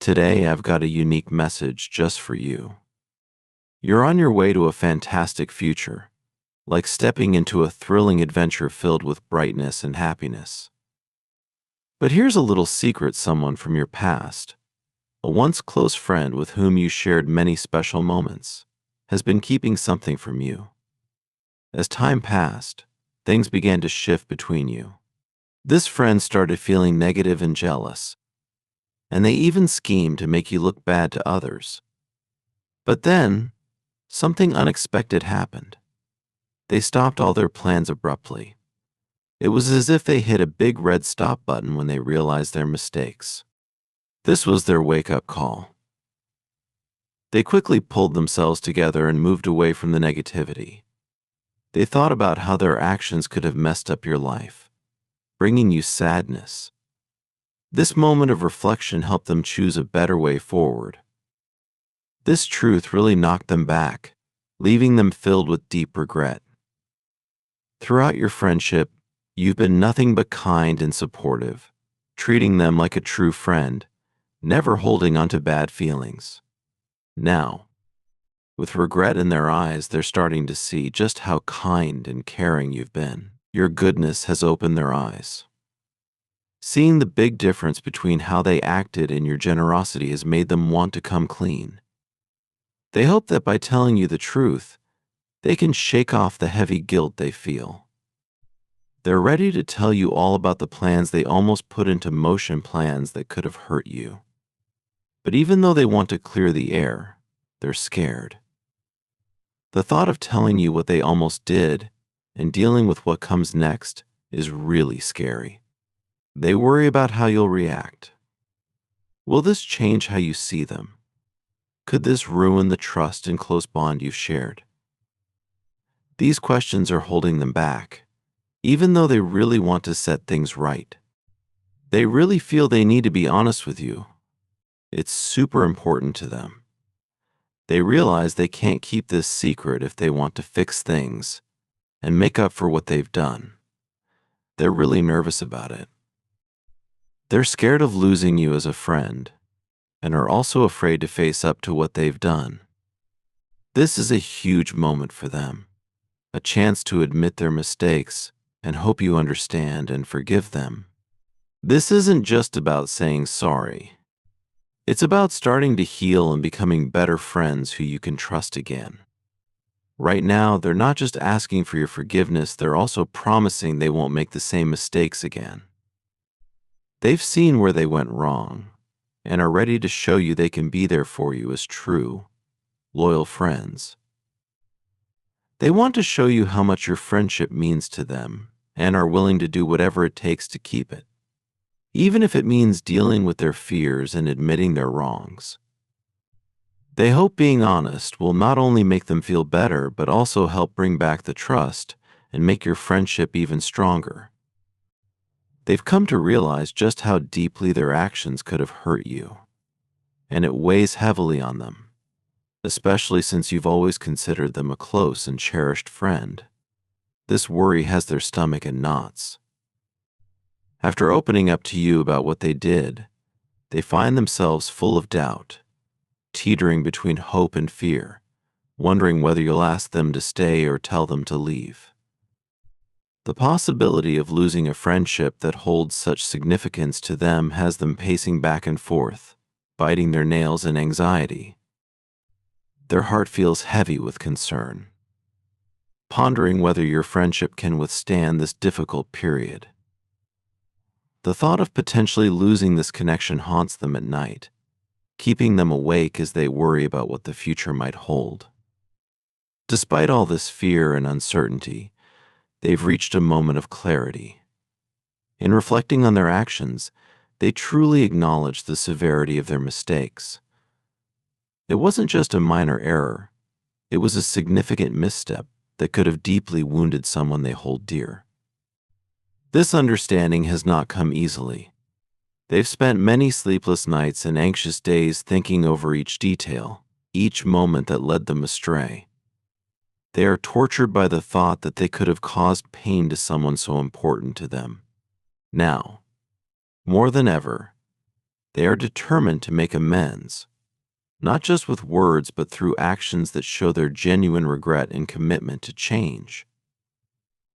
Today, I've got a unique message just for you. You're on your way to a fantastic future, like stepping into a thrilling adventure filled with brightness and happiness. But here's a little secret: someone from your past, a once close friend with whom you shared many special moments, has been keeping something from you. As time passed, things began to shift between you. This friend started feeling negative and jealous, and they even schemed to make you look bad to others. But then, something unexpected happened. They stopped all their plans abruptly. It was as if they hit a big red stop button when they realized their mistakes. This was their wake-up call. They quickly pulled themselves together and moved away from the negativity. They thought about how their actions could have messed up your life, bringing you sadness. This moment of reflection helped them choose a better way forward. This truth really knocked them back, leaving them filled with deep regret. Throughout your friendship, you've been nothing but kind and supportive, treating them like a true friend, never holding on to bad feelings. Now, with regret in their eyes, they're starting to see just how kind and caring you've been. Your goodness has opened their eyes. Seeing the big difference between how they acted and your generosity has made them want to come clean. They hope that by telling you the truth, they can shake off the heavy guilt they feel. They're ready to tell you all about the plans they almost put into motion, plans that could have hurt you. But even though they want to clear the air, they're scared. The thought of telling you what they almost did and dealing with what comes next is really scary. They worry about how you'll react. Will this change how you see them? Could this ruin the trust and close bond you've shared? These questions are holding them back, even though they really want to set things right. They really feel they need to be honest with you. It's super important to them. They realize they can't keep this secret if they want to fix things and make up for what they've done. They're really nervous about it. They're scared of losing you as a friend and are also afraid to face up to what they've done. This is a huge moment for them, a chance to admit their mistakes and hope you understand and forgive them. This isn't just about saying sorry. It's about starting to heal and becoming better friends who you can trust again. Right now, they're not just asking for your forgiveness, they're also promising they won't make the same mistakes again. They've seen where they went wrong and are ready to show you they can be there for you as true, loyal friends. They want to show you how much your friendship means to them and are willing to do whatever it takes to keep it, even if it means dealing with their fears and admitting their wrongs. They hope being honest will not only make them feel better, but also help bring back the trust and make your friendship even stronger. They've come to realize just how deeply their actions could have hurt you, and it weighs heavily on them, especially since you've always considered them a close and cherished friend. This worry has their stomach in knots. After opening up to you about what they did, they find themselves full of doubt, teetering between hope and fear, wondering whether you'll ask them to stay or tell them to leave. The possibility of losing a friendship that holds such significance to them has them pacing back and forth, biting their nails in anxiety. Their heart feels heavy with concern, pondering whether your friendship can withstand this difficult period. The thought of potentially losing this connection haunts them at night, keeping them awake as they worry about what the future might hold. Despite all this fear and uncertainty, they've reached a moment of clarity. In reflecting on their actions, they truly acknowledge the severity of their mistakes. It wasn't just a minor error, it was a significant misstep that could have deeply wounded someone they hold dear. This understanding has not come easily. They've spent many sleepless nights and anxious days thinking over each detail, each moment that led them astray. They are tortured by the thought that they could have caused pain to someone so important to them. Now, more than ever, They are determined to make amends, not just with words, but through actions that show their genuine regret and commitment to change.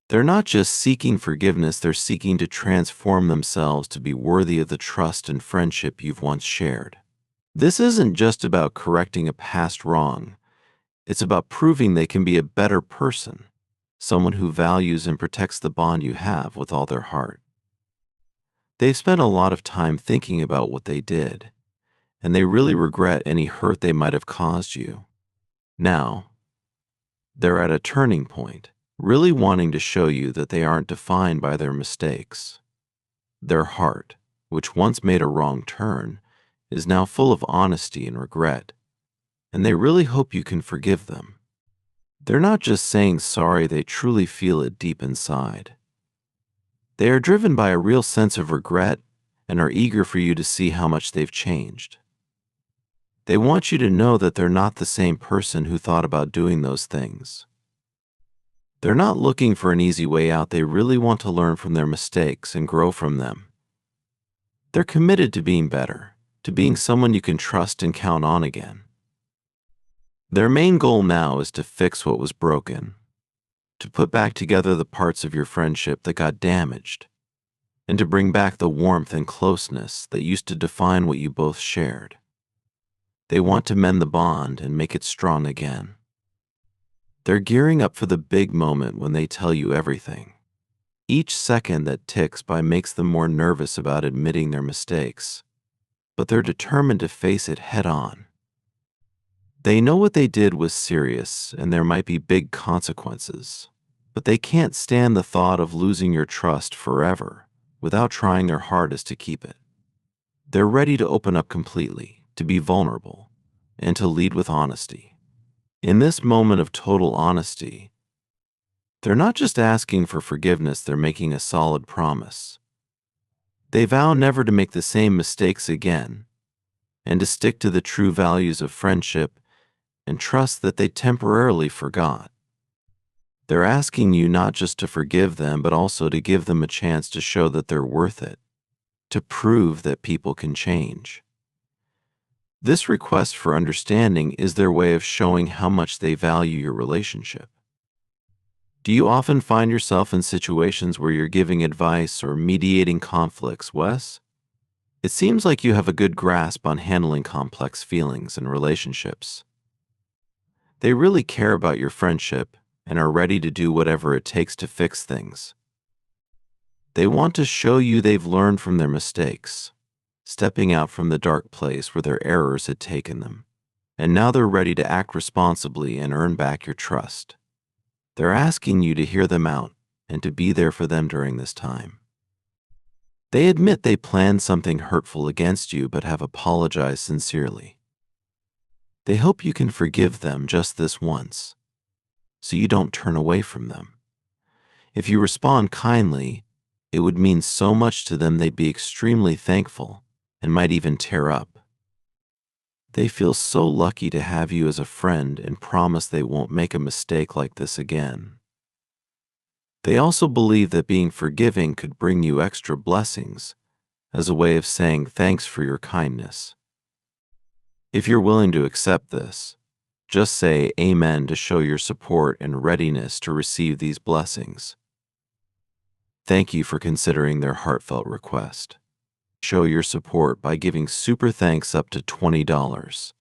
They're not just seeking forgiveness, they're seeking to transform themselves to be worthy of the trust and friendship you've once shared. This isn't just about correcting a past wrong, it's about proving they can be a better person, someone who values and protects the bond you have with all their heart. They've spent a lot of time thinking about what they did, and they really regret any hurt they might have caused you. Now, they're at a turning point, really wanting to show you that they aren't defined by their mistakes. Their heart, which once made a wrong turn, is now full of honesty and regret, and they really hope you can forgive them. They're not just saying sorry, they truly feel it deep inside. They are driven by a real sense of regret and are eager for you to see how much they've changed. They want you to know that they're not the same person who thought about doing those things. They're not looking for an easy way out, they really want to learn from their mistakes and grow from them. They're committed to being better, to being someone you can trust and count on again. Their main goal now is to fix what was broken, to put back together the parts of your friendship that got damaged, and to bring back the warmth and closeness that used to define what you both shared. They want to mend the bond and make it strong again. They're gearing up for the big moment when they tell you everything. Each second that ticks by makes them more nervous about admitting their mistakes, but they're determined to face it head on. They know what they did was serious and there might be big consequences, but they can't stand the thought of losing your trust forever without trying their hardest to keep it. They're ready to open up completely, to be vulnerable, and to lead with honesty. In this moment of total honesty, they're not just asking for forgiveness, they're making a solid promise. They vow never to make the same mistakes again, and to stick to the true values of friendship and trust that they temporarily forgot. They're asking you not just to forgive them, but also to give them a chance to show that they're worth it, to prove that people can change. This request for understanding is their way of showing how much they value your relationship. Do you often find yourself in situations where you're giving advice or mediating conflicts, Wes? It seems like you have a good grasp on handling complex feelings and relationships. They really care about your friendship and are ready to do whatever it takes to fix things. They want to show you they've learned from their mistakes, stepping out from the dark place where their errors had taken them, and now they're ready to act responsibly and earn back your trust. They're asking you to hear them out and to be there for them during this time. They admit they planned something hurtful against you but have apologized sincerely. They hope you can forgive them just this once, so you don't turn away from them. If you respond kindly, it would mean so much to them they'd be extremely thankful and might even tear up. They feel so lucky to have you as a friend and promise they won't make a mistake like this again. They also believe that being forgiving could bring you extra blessings as a way of saying thanks for your kindness. If you're willing to accept this, just say amen to show your support and readiness to receive these blessings. Thank you for considering their heartfelt request. Show your support by giving super thanks up to $20.